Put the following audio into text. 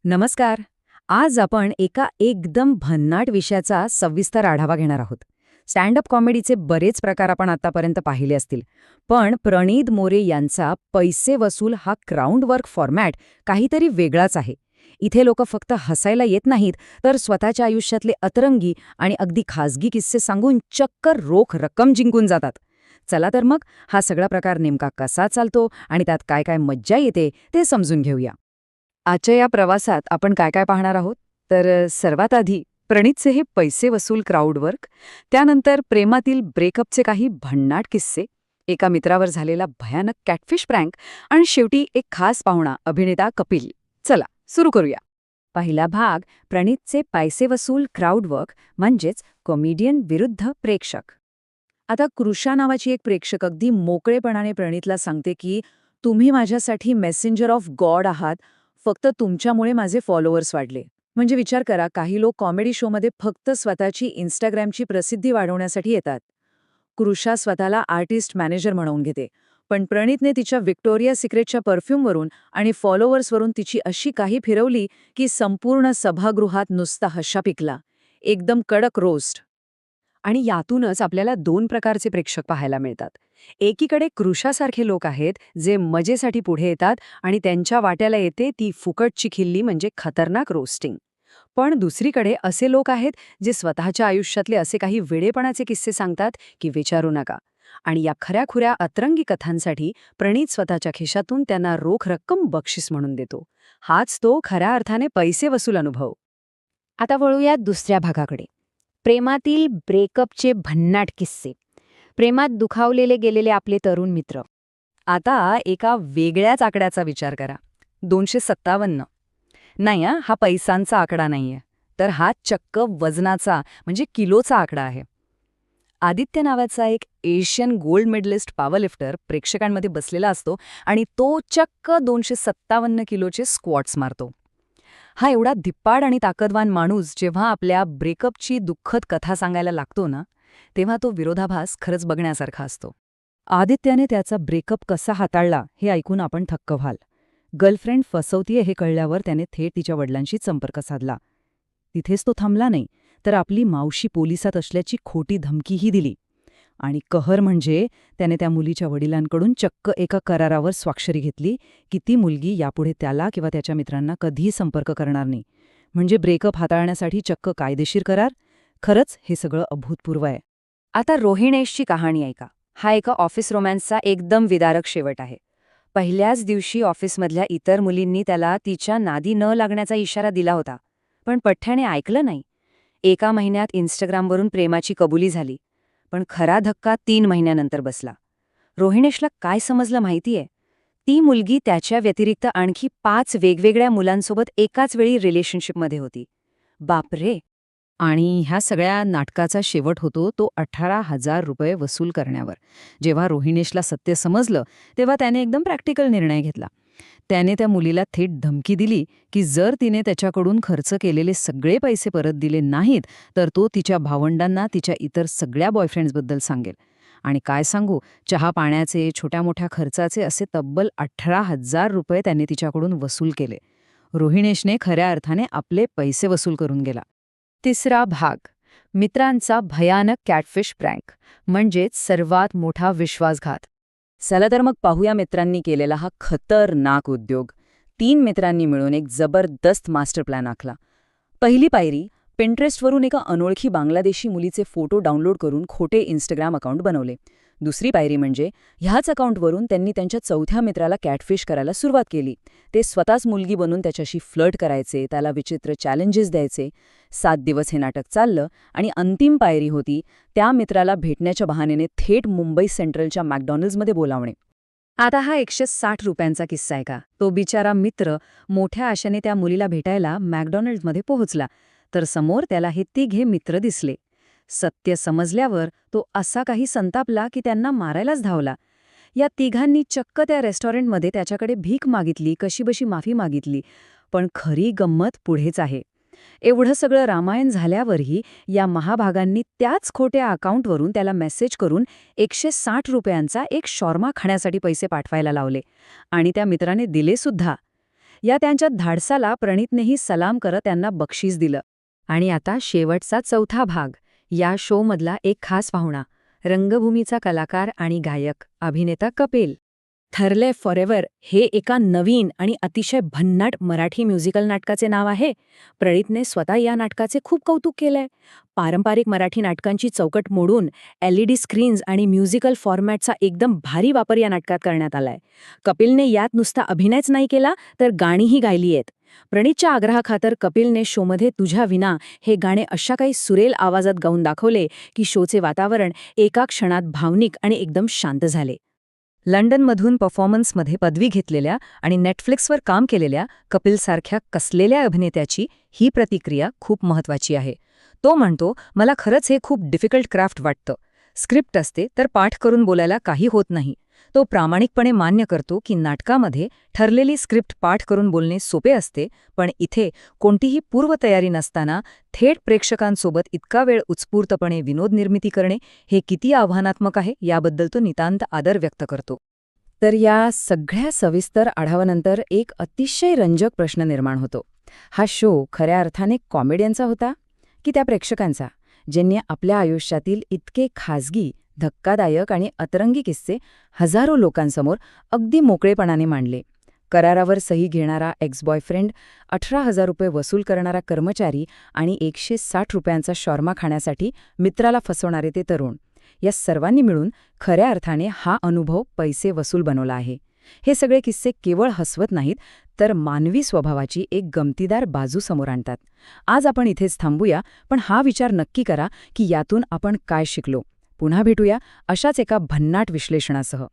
नमस्कार. आज आपण एका एकदम भन्नाट विषयाचा सविस्तर आढावा घेणार आहोत. स्टँड-अप कॉमेडीचे बरेच प्रकार आपण आतापर्यंत पाहिले असतील, पण प्रणीत मोरे यांचा पैसे वसूल हा क्राऊड-वर्क फॉर्मॅट काहीतरी वेगळाच आहे. इथे लोक फक्त हसायला येत नाहीत, तर स्वतःच्या आयुष्यातले अतरंगी आणि अगदी खासगी किस्से सांगून चक्क रोख रक्कम जिंकून जातात. चला तर मग हा सगळा प्रकार नेमका कसा चालतो आणि त्यात काय काय मज्जा येते ते समजून घेऊया. आजच्या या प्रवासात आपण काय काय पाहणार आहोत, तर सर्वात आधी प्रणीतचे हे पैसे वसूल क्राऊडवर्क, त्यानंतर प्रेमातील ब्रेकअपचे काही भन्नाट किस्से, एका मित्रावर झालेला भयानक कॅटफिश प्रँक आणि शेवटी एक खास पाहुणा अभिनेता कपिल. चला सुरू करूया. पहिला भाग, प्रणीतचे पैसे वसूल क्राऊडवर्क म्हणजेच कॉमेडियन विरुद्ध प्रेक्षक. आता कृषा नावाची एक प्रेक्षक अगदी मोकळेपणाने प्रणीतला सांगते की तुम्ही माझ्यासाठी मेसेंजर ऑफ गॉड आहात, फक्त तुमच्यामुळे माझे फॉलोअर्स वाढले. म्हणजे विचार करा, काही लोक कॉमेडी शोमध्ये फक्त स्वतःची इंस्टाग्रामची प्रसिद्धी वाढवण्यासाठी येतात. कृषा स्वतःला आर्टिस्ट मॅनेजर म्हणवून घेते, पण प्रणीतने तिच्या व्हिक्टोरिया सिक्रेटच्या परफ्यूमवरून आणि फॉलोअर्सवरून तिची अशी काही फिरवली की संपूर्ण सभागृहात नुसता हशा पिकला. एकदम कडक रोस्ट. आणि यातूनच आपल्याला दोन प्रकारचे प्रेक्षक पाहायला मिळतात. एकीकडे कृषासारखे लोक आहेत जे मजेसाठी पुढे येतात आणि त्यांच्या वाट्याला येते ती फुकटची खिल्ली म्हणजे खतरनाक रोस्टिंग. पण दुसरीकडे असे लोक आहेत जे स्वतःच्या आयुष्यातले असे काही वेडेपणाचे किस्से सांगतात की विचारू नका. आणि या खऱ्याखुऱ्या अतरंगी कथांसाठी प्रणीत स्वतःच्या खिशातून त्यांना रोख रक्कम बक्षीस म्हणून देतो. हाच तो खऱ्या अर्थाने पैसे वसूल अनुभव. आता वळूया दुसऱ्या भागाकडे, प्रेमातील ब्रेकअपचे भन्नाट किस्से. प्रेमात दुखावलेले गेलेले आपले तरुण मित्र. आता एका वेगळ्याच आकड्याचा विचार करा. 257. नाही हा पैसांचा आकडा नाहीये, तर हा चक्क वजनाचा म्हणजे किलोचा आकडा आहे. आदित्य नावाचा एक एशियन गोल्ड मेडलिस्ट पॉवरलिफ्टर प्रेक्षकांमध्ये बसलेला असतो आणि तो चक्क 257 किलोचे स्क्वॉट्स मारतो. हा एवढा धिप्पाड आणि ताकदवान माणूस जेव्हा आपल्या ब्रेकअपची दुःखद कथा सांगायला लागतो ना, तेव्हा तो विरोधाभास खरंच बघण्यासारखा असतो. आदित्याने त्याचा ब्रेकअप कसा हाताळला हे ऐकून आपण थक्क व्हाल. गर्लफ्रेंड फसवतीये हे कळल्यावर त्याने थेट तिच्या वडिलांशी संपर्क साधला. तिथेच तो थांबला नाही, तर आपली मावशी पोलिसात असल्याची खोटी धमकीही दिली. आणि कहर म्हणजे त्याने त्या मुलीच्या वडिलांकडून चक्क एका करारावर स्वाक्षरी घेतली की ती मुलगी यापुढे त्याला किंवा त्याच्या मित्रांना कधीही संपर्क करणार नाही. म्हणजे ब्रेकअप हाताळण्यासाठी चक्क कायदेशीर करार. खरंच हे सगळं अभूतपूर्व आहे. आता रोहिणेशची कहाणी ऐका. हा एका ऑफिस रोमॅन्सचा एकदम विदारक शेवट आहे. पहिल्याच दिवशी ऑफिसमधल्या इतर मुलींनी त्याला तिच्या नादी न लागण्याचा इशारा दिला होता, पण पठ्ठ्याने ऐकलं नाही. एका महिन्यात इन्स्टाग्रामवरून प्रेमाची कबुली झाली, पण खरा धक्का 3 महिन्यानंतर बसला. रोहिणेशला काय समजलं माहितीये? ती मुलगी त्याच्या व्यतिरिक्त आणखी 5 वेगवेगळ्या मुलांसोबत एकाच वेळी रिलेशनशिपमध्ये होती. बापरे. आणि ह्या सगळ्या नाटकाचा शेवट होतो तो 18,000 रुपये वसूल करण्यावर. जेव्हा रोहिणेशला सत्य समजलं तेव्हा त्याने एकदम प्रॅक्टिकल निर्णय घेतला. त्याने त्या मुलीला थेट धमकी दिली की जर तिने त्याच्याकडून खर्च केलेले सगळे पैसे परत दिले नाहीत, तर तो तिच्या भावंडांना तिच्या इतर सगळ्या बॉयफ्रेंड्सबद्दल सांगेल. आणि काय सांगू, चहा पाण्याचे छोट्या मोठ्या खर्चाचे असे तब्बल 18,000 रुपये त्याने तिच्याकडून वसूल केले. रोहिणेशने खऱ्या अर्थाने आपले पैसे वसूल करून गेला. तिसरा भाग, मित्रांचा भयानक कॅटफिश प्रँक म्हणजेच सर्वात मोठा विश्वासघात. चला तर मग पाहूया मित्रांनी केलेला हा खतरनाक उद्योग. 3 मित्रांनी मिळून एक जबरदस्त मास्टर प्लॅन आखला. पहिली पायरी, पिंट्रेस्टवरून एका अनोळखी बांगलादेशी मुलीचे फोटो डाउनलोड करून खोटे इन्स्टाग्राम अकाउंट बनवले. दुसरी पायरी म्हणजे ह्याच अकाउंटवरून त्यांनी त्यांच्या चौथ्या मित्राला कॅटफिश करायला सुरुवात केली. ते स्वतःच मुलगी बनून त्याच्याशी फ्लर्ट करायचे, त्याला विचित्र चॅलेंजेस द्यायचे. 7 दिवस हे नाटक चाललं आणि अंतिम पायरी होती त्या मित्राला भेटण्याच्या बहाण्याने थेट मुंबई सेंट्रलच्या मॅकडॉनल्ड्समध्ये बोलावणे. आता हा 160 रुपयांचा किस्सा आहे का. तो बिचारा मित्र मोठ्या आशेने त्या मुलीला भेटायला मॅकडॉनल्ड्समध्ये पोहोचला, तर समोर त्याला हे तिघे मित्र दिसले. सत्य समजल्यावर तो असा काही संतापला की त्यांना मारायलाच धावला. या तिघांनी चक्क त्या रेस्टॉरंटमध्ये त्याच्याकडे भीक मागितली, कशीबशी माफी मागितली. पण खरी गंमत पुढेच आहे. एवढं सगळं रामायण झाल्यावरही या महाभागांनी त्याच खोट्या अकाउंटवरून त्याला मेसेज करून 160 रुपयांचा एक शॉर्मा खाण्यासाठी पैसे पाठवायला लावले. आणि त्या मित्राने दिले सुद्धा. या त्यांच्या धाडसाला प्रणीतनेही सलाम करत त्यांना बक्षीस दिलं. आणि आता शेवटचा चौथा भाग, या शोमधला एक खास पाहुणा, रंगभूमीचा कलाकार आणि गायक, अभिनेता कपिल. ठरले फॉरेव्हर हे एका नवीन आणि अतिशय भन्नाट मराठी म्युझिकल नाटकाचे नाव आहे. प्रणीतने स्वतः या नाटकाचे खूप कौतुक केलंय. पारंपरिक मराठी नाटकांची चौकट मोडून LED स्क्रीन्स आणि म्युझिकल फॉर्मॅटचा एकदम भारी वापर या नाटकात करण्यात आलाय. कपिलने यात नुसता अभिनयच नाही केला, तर गाणीही गायली आहेत. प्रणीतच्या आग्रहाखातर कपिलने शोमध्ये तुझ्या विना हे गाणे अशा काही सुरेल आवाजात गाऊन दाखवले की शोचे वातावरण एका क्षणात भावनिक आणि एकदम शांत झाले. लंडनमधून परफॉर्मन्समध्ये पदवी घेतलेल्या आणि नेटफ्लिक्सवर काम केलेल्या कपिलसारख्या कसलेल्या अभिनेत्याची ही प्रतिक्रिया खूप महत्वाची आहे. तो म्हणतो, मला खरंच हे खूप डिफिकल्ट क्राफ्ट वाटतं. स्क्रिप्ट असते तर पाठ करून बोलायला काही होत नाही. तो प्रामाणिकपणे मान्य करतो की नाटकामध्ये ठरलेली स्क्रिप्ट पाठ करून बोलणे सोपे असते, पण इथे कोणतीही पूर्वतयारी नसताना थेट प्रेक्षकांसोबत इतका वेळ उत्स्फूर्तपणे विनोद निर्मिती करणे हे किती आव्हानात्मक आहे याबद्दल तो नितांत आदर व्यक्त करतो. तर या सगळ्या सविस्तर आढाव्यानंतर एक अतिशय रंजक प्रश्न निर्माण होतो. हा शो खऱ्या अर्थाने कॉमेडियनचा होता की त्या प्रेक्षकांचा, ज्यांनी आपल्या आयुष्यातील इतके खाजगी, धक्कादायक आणि अतरंगी किस्से हजारो लोकांसमोर अगदी मोकळेपणाने मांडले? करारावर सही घेणारा एक्स बॉयफ्रेंड, 18,000 रुपये वसूल करणारा कर्मचारी आणि 160 रुपयांचा शॉर्मा खाण्यासाठी मित्राला फसवणारे ते तरुण, या सर्वांनी मिळून खऱ्या अर्थाने हा अनुभव पैसे वसूल बनवला आहे. हे सगळे किस्से केवळ हसवत नाहीत, तर मानवी स्वभावाची एक गमतीदार बाजू समोर आणतात. आज आपण इथेच थांबूया, पण हा विचार नक्की करा की यातून आपण काय शिकलो. पुन्हा भेटूया अशाच एका भन्नाट विश्लेषणासह.